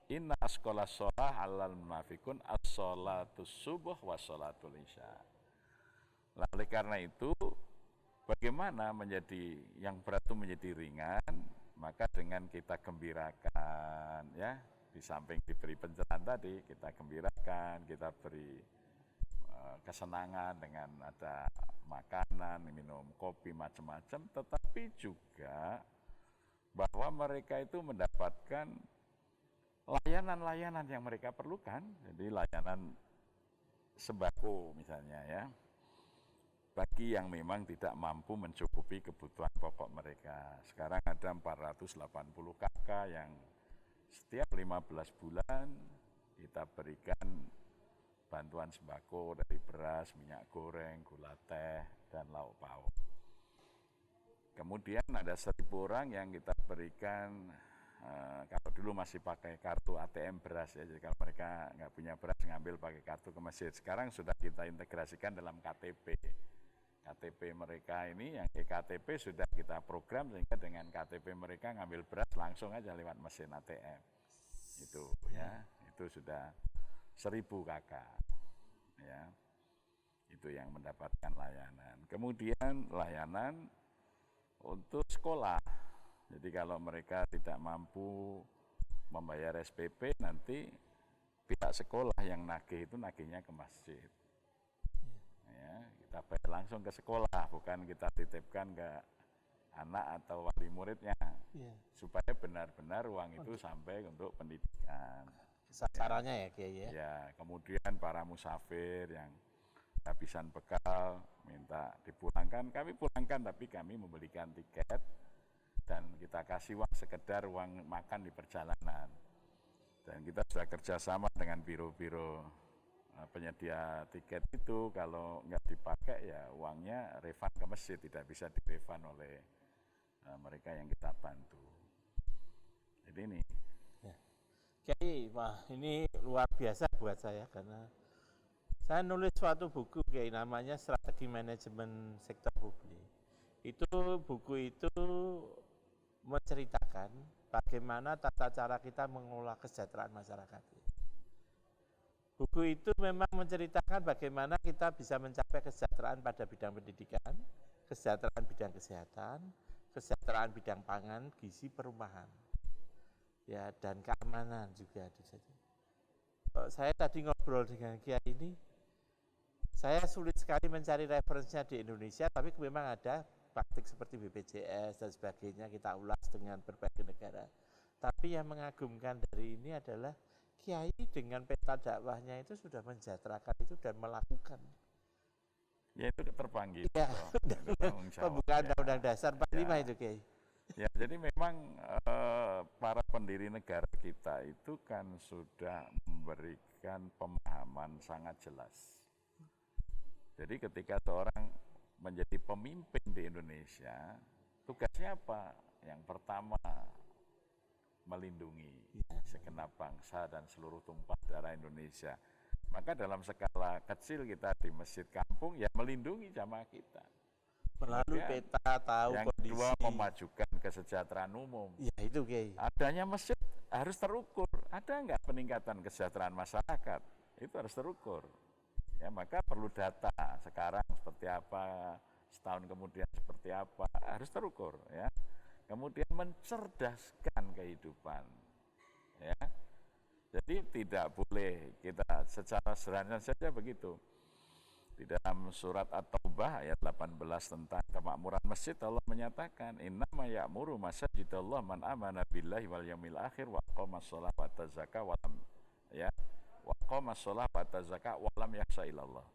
inna asqola sholah alal munafikun as-sholatus subuh wa sholatul isya. Oleh karena itu bagaimana menjadi yang berat itu menjadi ringan, maka dengan kita gembirakan, ya, di samping diberi pencerahan tadi, kita gembirakan, kita beri kesenangan dengan ada makanan, minum kopi, macam-macam, tetapi juga bahwa mereka itu mendapatkan layanan-layanan yang mereka perlukan, jadi layanan sembako misalnya, ya, bagi yang memang tidak mampu mencukupi kebutuhan pokok mereka. Sekarang ada 480 KK yang setiap 15 bulan kita berikan bantuan sembako dari beras, minyak goreng, gula teh, dan lauk pauk. Kemudian ada 1.000 orang yang kita berikan, kalau dulu masih pakai kartu ATM beras, ya, jadi kalau mereka nggak punya beras ngambil pakai kartu ke masjid. Sekarang sudah kita integrasikan dalam KTP. KTP mereka ini yang eKTP sudah kita program sehingga dengan KTP mereka ngambil beras langsung aja lewat mesin ATM. Itu, ya, itu sudah 1.000 KK, ya, itu yang mendapatkan layanan. Kemudian layanan untuk sekolah, jadi kalau mereka tidak mampu membayar SPP, nanti pihak sekolah yang nagih itu nagihnya ke masjid, ya, kita bayar langsung ke sekolah, bukan kita titipkan ke anak atau wali muridnya, supaya benar-benar uang itu sampai untuk pendidikan. Sasarannya ya Kiai ya. Ya, kemudian para musafir yang kehabisan bekal minta dipulangkan, kami pulangkan, tapi kami membelikan tiket dan kita kasih uang sekedar uang makan di perjalanan. Dan kita sudah kerjasama dengan biro-biro penyedia tiket itu, kalau nggak dipakai ya uangnya refund ke masjid, tidak bisa direfund oleh mereka yang kita bantu. Jadi ini. Kiai, wah ini luar biasa buat saya karena saya nulis suatu buku Kiai namanya Strategi Manajemen Sektor Publik. Buku itu menceritakan bagaimana tata cara kita mengelola kesejahteraan masyarakat. Buku itu memang menceritakan bagaimana kita bisa mencapai kesejahteraan pada bidang pendidikan, kesejahteraan bidang kesehatan, kesejahteraan bidang pangan, gizi, perumahan. Ya, dan keamanan juga itu saja. Saya tadi ngobrol dengan Kiai ini, saya sulit sekali mencari referensinya di Indonesia, tapi memang ada praktik seperti BPJS dan sebagainya kita ulas dengan berbagai negara. Tapi yang mengagumkan dari ini adalah Kiai dengan peta dakwahnya itu sudah mensejahterakan itu dan melakukan. Ya itu terpanggil. Ya, pembukaan Undang-Undang Dasar 45 ya. Itu Kiai. Ya, jadi memang para pendiri negara kita itu kan sudah memberikan pemahaman sangat jelas. Jadi ketika seorang menjadi pemimpin di Indonesia, tugasnya apa? Yang pertama, melindungi segenap bangsa dan seluruh tumpah darah Indonesia. Maka dalam skala kecil kita di masjid kampung, ya melindungi jamaah kita. Melalui peta tahu yang kondisi. Yang kedua, memajukan kesejahteraan umum. Ya itu Kiai. Adanya masjid harus terukur. Ada enggak peningkatan kesejahteraan masyarakat? Itu harus terukur. Ya, maka perlu data sekarang seperti apa, setahun kemudian seperti apa, harus terukur, ya. Kemudian mencerdaskan kehidupan. Ya. Jadi tidak boleh kita secara sederhana saja begitu. Di dalam surat At-Taubah ayat 18 tentang kemakmuran masjid, Allah menyatakan innama ya'muru masajidallah man amana billahi wal yaumil akhir wa aqamas shalah wa ata zakah wa lam yakhsha illallah.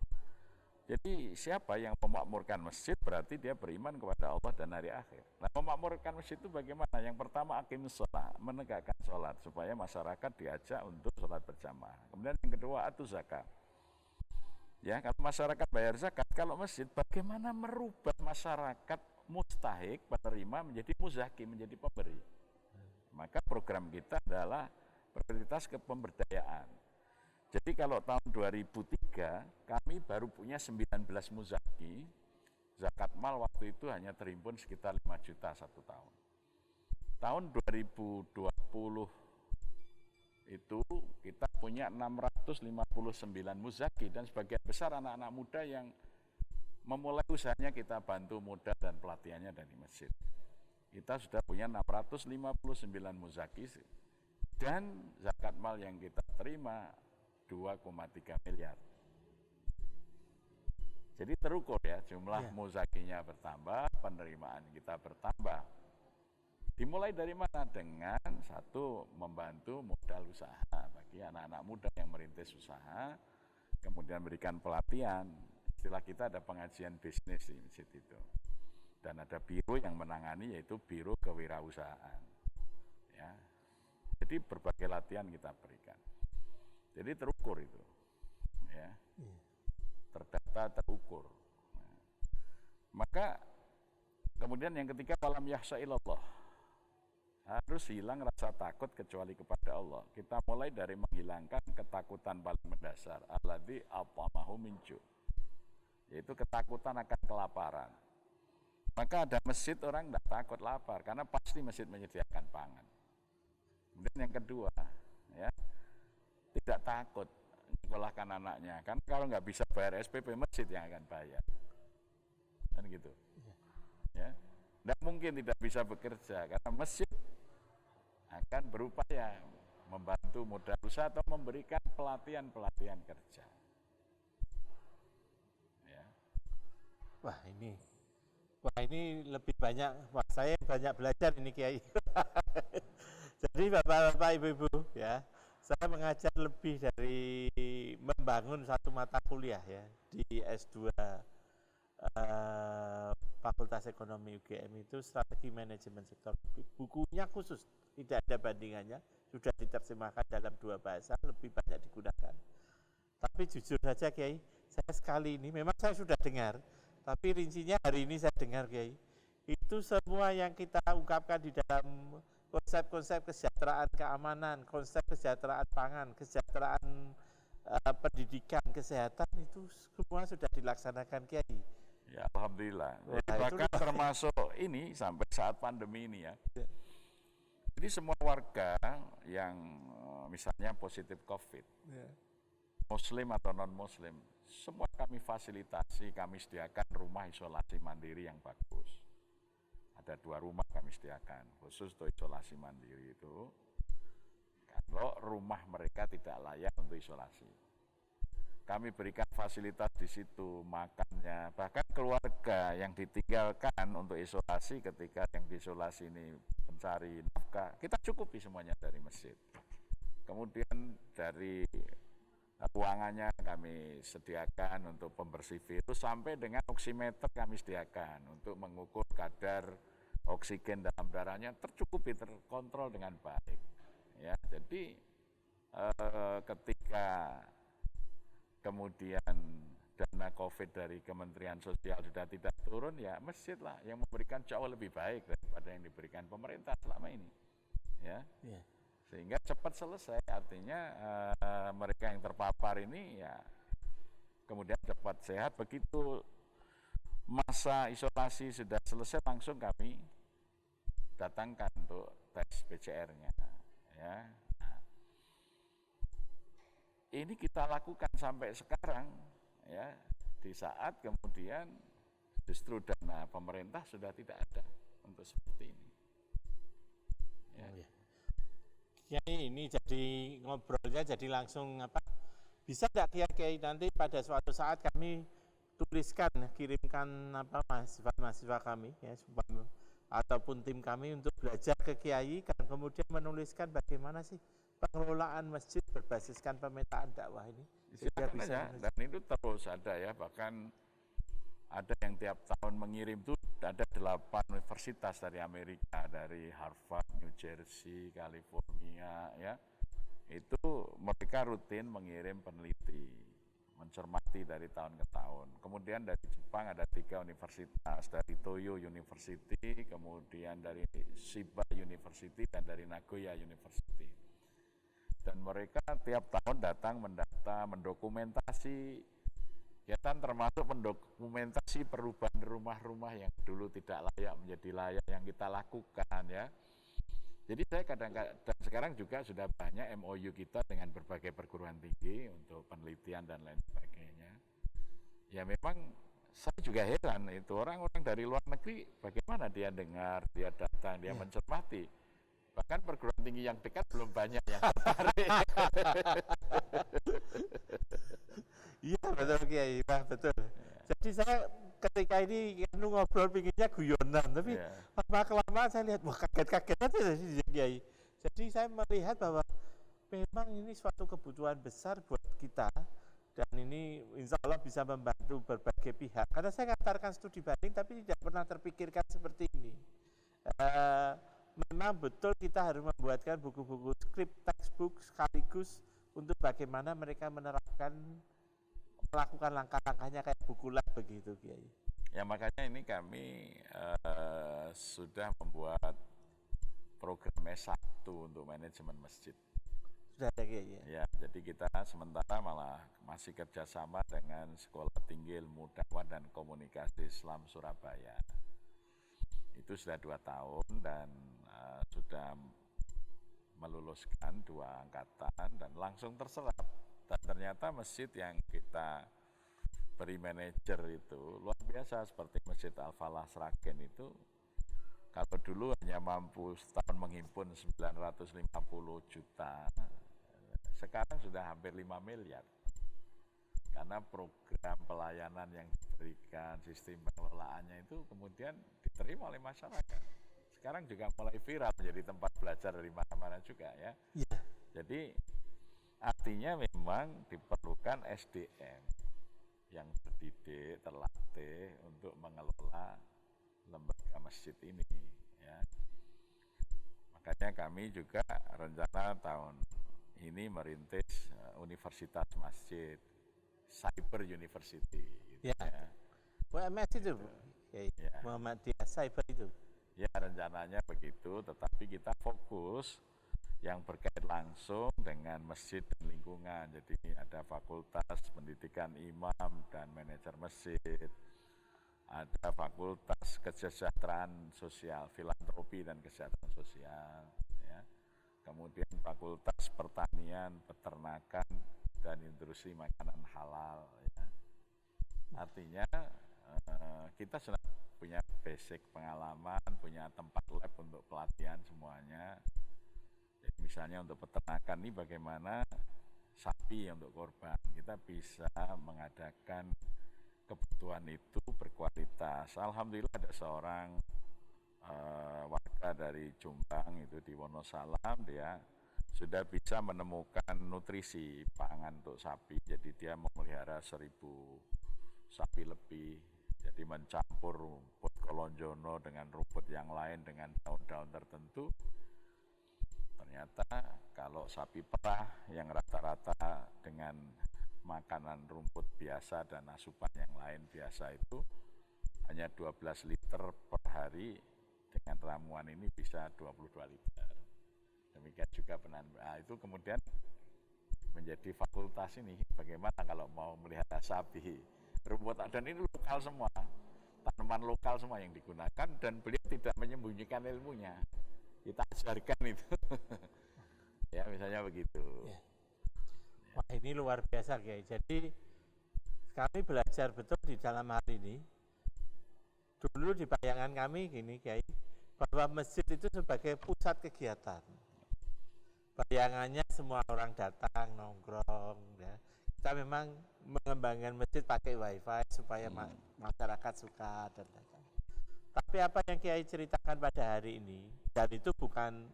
Jadi siapa yang memakmurkan masjid berarti dia beriman kepada Allah dan hari akhir. Nah, memakmurkan masjid itu bagaimana? Yang pertama aqimus shalah, menegakkan salat supaya masyarakat diajak untuk salat berjamaah. Kemudian yang kedua atuz zakah. Ya, kalau masyarakat bayar zakat, kalau masjid bagaimana merubah masyarakat mustahik penerima menjadi muzaki, menjadi pemberi. Maka program kita adalah prioritas kepemberdayaan. Jadi kalau tahun 2003 kami baru punya 19 muzaki, zakat mal waktu itu hanya terhimpun sekitar 5 juta satu tahun. Tahun 2020 itu kita punya 659 muzaki dan sebagian besar anak-anak muda yang memulai usahanya kita bantu modal dan pelatihannya dari masjid. Kita sudah punya 659 muzaki dan zakat mal yang kita terima 2,3 miliar. Jadi terukur ya, jumlah muzakinya bertambah, penerimaan kita bertambah. Dimulai dari mana? Dengan satu, membantu modal usaha bagi anak-anak muda yang merintis usaha, kemudian berikan pelatihan. Istilah kita ada pengajian bisnis di masjid itu. Dan ada biro yang menangani, yaitu Biro Kewirausahaan. Ya. Jadi berbagai latihan kita berikan. Jadi terukur itu. Ya. Terdata, terukur. Nah. Maka kemudian yang ketiga, walam yahsya ilallah. Harus hilang rasa takut kecuali kepada Allah. Kita mulai dari menghilangkan ketakutan paling mendasar, alladzi at'amahu min ju', yaitu ketakutan akan kelaparan. Maka ada masjid orang tidak takut lapar karena pasti masjid menyediakan pangan. Kemudian yang kedua, ya, tidak takut menyekolahkan anaknya, karena kalau nggak bisa bayar SPP, masjid yang akan bayar, kan gitu. Ya, tidak mungkin tidak bisa bekerja karena masjid akan berupaya membantu modal usaha atau memberikan pelatihan kerja. Ya. Wah ini lebih banyak, saya banyak belajar ini Kiai. Jadi Bapak-bapak, Ibu-ibu, ya, saya mengajar lebih dari membangun satu mata kuliah ya di S2 Fakultas Ekonomi UGM itu strategi manajemen sektor. Bukunya khusus, tidak ada bandingannya, sudah diterjemahkan dalam 2 bahasa, lebih banyak digunakan. Tapi jujur saja Kiai, saya sekali ini, memang saya sudah dengar, tapi rincinya hari ini saya dengar Kiai, itu semua yang kita ungkapkan di dalam konsep-konsep kesejahteraan keamanan, konsep kesejahteraan pangan, kesejahteraan pendidikan, kesehatan, itu semua sudah dilaksanakan Kiai. Ya Alhamdulillah. Jadi bahkan termasuk ini sampai saat pandemi ini ya. Jadi semua warga yang misalnya positif COVID, Muslim atau non-Muslim, semua kami fasilitasi, kami sediakan rumah isolasi mandiri yang bagus. Ada 2 rumah kami sediakan, khusus untuk isolasi mandiri itu. Kalau rumah mereka tidak layak untuk isolasi, kami berikan fasilitas di situ, makannya, bahkan keluarga yang ditinggalkan untuk isolasi ketika yang diisolasi ini mencari nafkah, kita cukupi semuanya dari masjid. Kemudian dari ruangannya kami sediakan untuk pembersih virus, sampai dengan oximeter kami sediakan untuk mengukur kadar oksigen dalam darahnya, tercukupi, terkontrol dengan baik. Ya, jadi ketika kemudian dana COVID dari Kementerian Sosial sudah tidak turun, ya masjid lah yang memberikan jauh lebih baik daripada yang diberikan pemerintah selama ini. Ya. Sehingga cepat selesai, artinya mereka yang terpapar ini ya kemudian cepat sehat. Begitu masa isolasi sudah selesai, langsung kami datangkan untuk tes PCR-nya. Ya. Ini kita lakukan sampai sekarang, ya, di saat kemudian justru dana pemerintah sudah tidak ada untuk seperti ini. Ya. Kiai, ini jadi ngobrolnya jadi langsung apa? Bisa tidak Kiai nanti pada suatu saat kami tuliskan, kirimkan apa mahasiswa kami ya, ataupun tim kami untuk belajar ke Kiai, dan kemudian menuliskan bagaimana sih pengelolaan masjid berbasiskan pemetaan dakwah ini. Silakan aja, dan itu terus ada ya, bahkan ada yang tiap tahun mengirim itu ada 8 universitas dari Amerika, dari Harvard, New Jersey, California, ya. Itu mereka rutin mengirim peneliti, mencermati dari tahun ke tahun. Kemudian dari Jepang ada 3 universitas, dari Toyo University, kemudian dari Shiba University, dan dari Nagoya University. Dan mereka tiap tahun datang mendata, mendokumentasi, ya kan, termasuk mendokumentasi perubahan rumah-rumah yang dulu tidak layak menjadi layak yang kita lakukan ya. Jadi saya kadang-kadang, dan sekarang juga sudah banyak MOU kita dengan berbagai perguruan tinggi untuk penelitian dan lain sebagainya. Ya memang saya juga heran itu orang-orang dari luar negeri bagaimana dia dengar, dia datang, dia mencermati. Bahkan perguruan tinggi yang dekat belum banyak yang tertarik. Iya betul Kiai, Wah, betul. Jadi saya ketika ini ngobrol pinginnya guyonan, tapi lama kelamaan saya lihat wah kaget-kaget aja sih Kiai. Jadi saya melihat bahwa memang ini suatu kebutuhan besar buat kita dan ini insya Allah bisa membantu berbagai pihak. Karena saya ngantarkan studi banding tapi tidak pernah terpikirkan seperti ini. Memang betul kita harus membuatkan buku-buku skrip textbook sekaligus untuk bagaimana mereka menerapkan melakukan langkah-langkahnya kayak buku lab begitu Kiai. Ya makanya ini kami sudah membuat program S1 untuk manajemen masjid. Sudah ada Kiai ya? Ya, jadi kita sementara malah masih kerjasama dengan Sekolah Tinggi Ilmu Dakwah dan Komunikasi Islam Surabaya. Itu sudah 2 tahun dan sudah meluluskan 2 angkatan dan langsung terserap. Dan ternyata masjid yang kita beri manajer itu luar biasa, seperti Masjid Al-Falah Sragen itu kalau dulu hanya mampu setahun menghimpun 950 juta, sekarang sudah hampir 5 miliar. Karena program pelayanan yang diberikan, sistem pengelolaannya itu kemudian diterima oleh masyarakat. Sekarang juga mulai viral menjadi tempat belajar dari mana-mana juga ya. Yeah. Jadi artinya memang diperlukan SDM yang terdidik, terlatih untuk mengelola lembaga masjid ini ya. Makanya kami juga rencana tahun ini merintis universitas masjid, Cyber University gitu ya. UMS itu ya. Muhammadiyah Cyber itu. Ya rencananya begitu, tetapi kita fokus yang berkait langsung dengan masjid dan lingkungan. Jadi ada fakultas pendidikan imam dan manajer masjid, ada fakultas kesejahteraan sosial, filantropi dan kesejahteraan sosial, ya. Kemudian fakultas pertanian, peternakan dan industri makanan halal. Ya. Artinya kita sudah punya basic pengalaman, punya tempat lab untuk pelatihan semuanya. Jadi misalnya untuk peternakan ini bagaimana sapi untuk korban, kita bisa mengadakan kebutuhan itu berkualitas. Alhamdulillah ada seorang warga dari Jombang itu di Wonosalam, dia sudah bisa menemukan nutrisi pangan untuk sapi. Jadi dia memelihara 1000 sapi lebih. Jadi mencampur rumput kolonjono dengan rumput yang lain dengan daun-daun tertentu. Ternyata kalau sapi perah yang rata-rata dengan makanan rumput biasa dan asupan yang lain biasa itu hanya 12 liter per hari, dengan ramuan ini bisa 22 liter. Demikian juga itu kemudian menjadi fakultas ini. Bagaimana kalau mau melihara sapi? Rumput dan ini lokal semua, tanaman lokal semua yang digunakan dan beliau tidak menyembunyikan ilmunya. Kita ajarkan itu. Ya misalnya begitu. Ya. Wah ini luar biasa Kiai. Jadi kami belajar betul di dalam hal ini. Dulu di bayangan kami gini Kiai, bahwa masjid itu sebagai pusat kegiatan. Bayangannya semua orang datang nongkrong ya. Kita memang mengembangkan masjid pakai wifi supaya masyarakat suka dan datang. Tapi apa yang Kiai ceritakan pada hari ini, dan itu bukan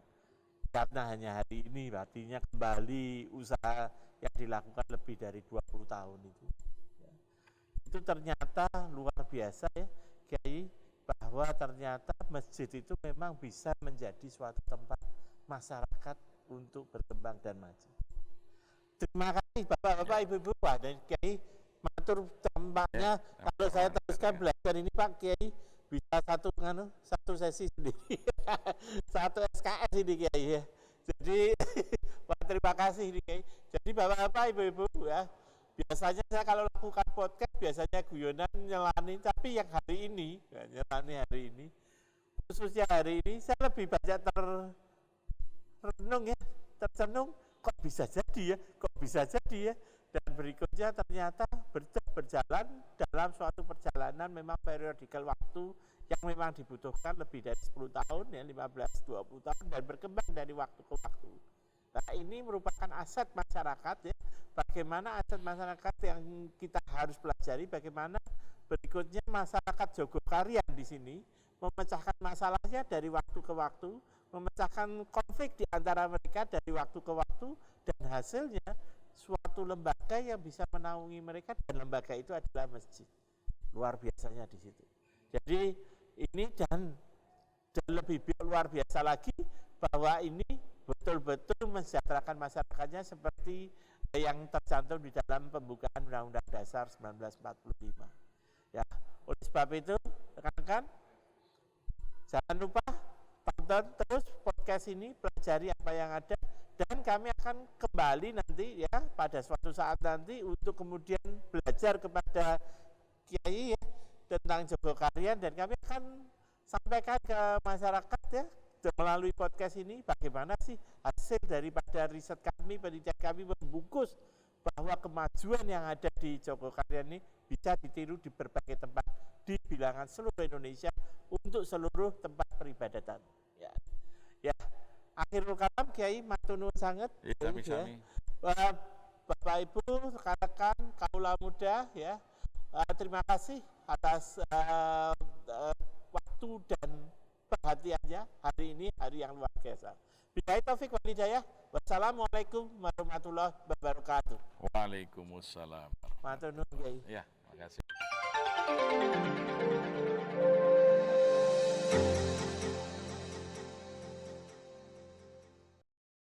karena hanya hari ini, artinya kembali usaha yang dilakukan lebih dari 20 tahun itu. Ya. Itu ternyata luar biasa ya Kiai, bahwa ternyata masjid itu memang bisa menjadi suatu tempat masyarakat untuk berkembang dan maju. Terima kasih Bapak-bapak, Ibu-ibu, Pak dan Kiai matur tempatnya. Kalau saya teruskan belajar ini Pak Kiai bisa satu sesi sendiri, satu SKS ini Kiai ya. Jadi Pak terima kasih ini Kiai. Jadi Bapak-bapak, Ibu-ibu ya, biasanya saya kalau lakukan podcast biasanya guyonan nyelani, tapi yang hari ini, nyelani hari ini, khususnya hari ini saya lebih banyak tercenung, kok bisa jadi ya, dan berikutnya ternyata berjalan dalam suatu perjalanan memang periodikal waktu yang memang dibutuhkan lebih dari 10 tahun, ya 15-20 tahun, dan berkembang dari waktu ke waktu. Nah, ini merupakan aset masyarakat, ya. Bagaimana aset masyarakat yang kita harus pelajari, bagaimana berikutnya masyarakat Jogokarian di sini memecahkan masalahnya dari waktu ke waktu, memecahkan konflik di antara mereka dari waktu ke waktu, dan hasilnya suatu lembaga yang bisa menaungi mereka, dan lembaga itu adalah masjid. Luar biasanya di situ. Jadi ini dan lebih luar biasa lagi bahwa ini betul-betul mensejahterakan masyarakatnya seperti yang tercantum di dalam pembukaan Undang-Undang Dasar 1945. Ya, oleh sebab itu rekan-rekan, jangan lupa tonton terus podcast ini, pelajari apa yang ada, dan kami akan kembali nanti ya pada suatu saat nanti untuk kemudian belajar kepada Kiai ya tentang Jogokarian, dan kami akan sampaikan ke masyarakat ya melalui podcast ini bagaimana sih hasil daripada riset kami, penelitian kami membungkus bahwa kemajuan yang ada di Jogokarian ini bisa ditiru di berbagai tempat di bilangan seluruh Indonesia untuk seluruh tempat peribadatan. Ya, ya. Akhirul kalam Kiai matur nuwun sanget. Sami-sami. Bapak Ibu, rekan-rekan, kaula muda ya. Terima kasih atas waktu dan perhatiannya hari ini, hari yang luar biasa. Billahi taufik wal hidayah. Wassalamualaikum warahmatullahi wabarakatuh. Waalaikumsalam. Matur nuwun Kiai. Ya, makasih.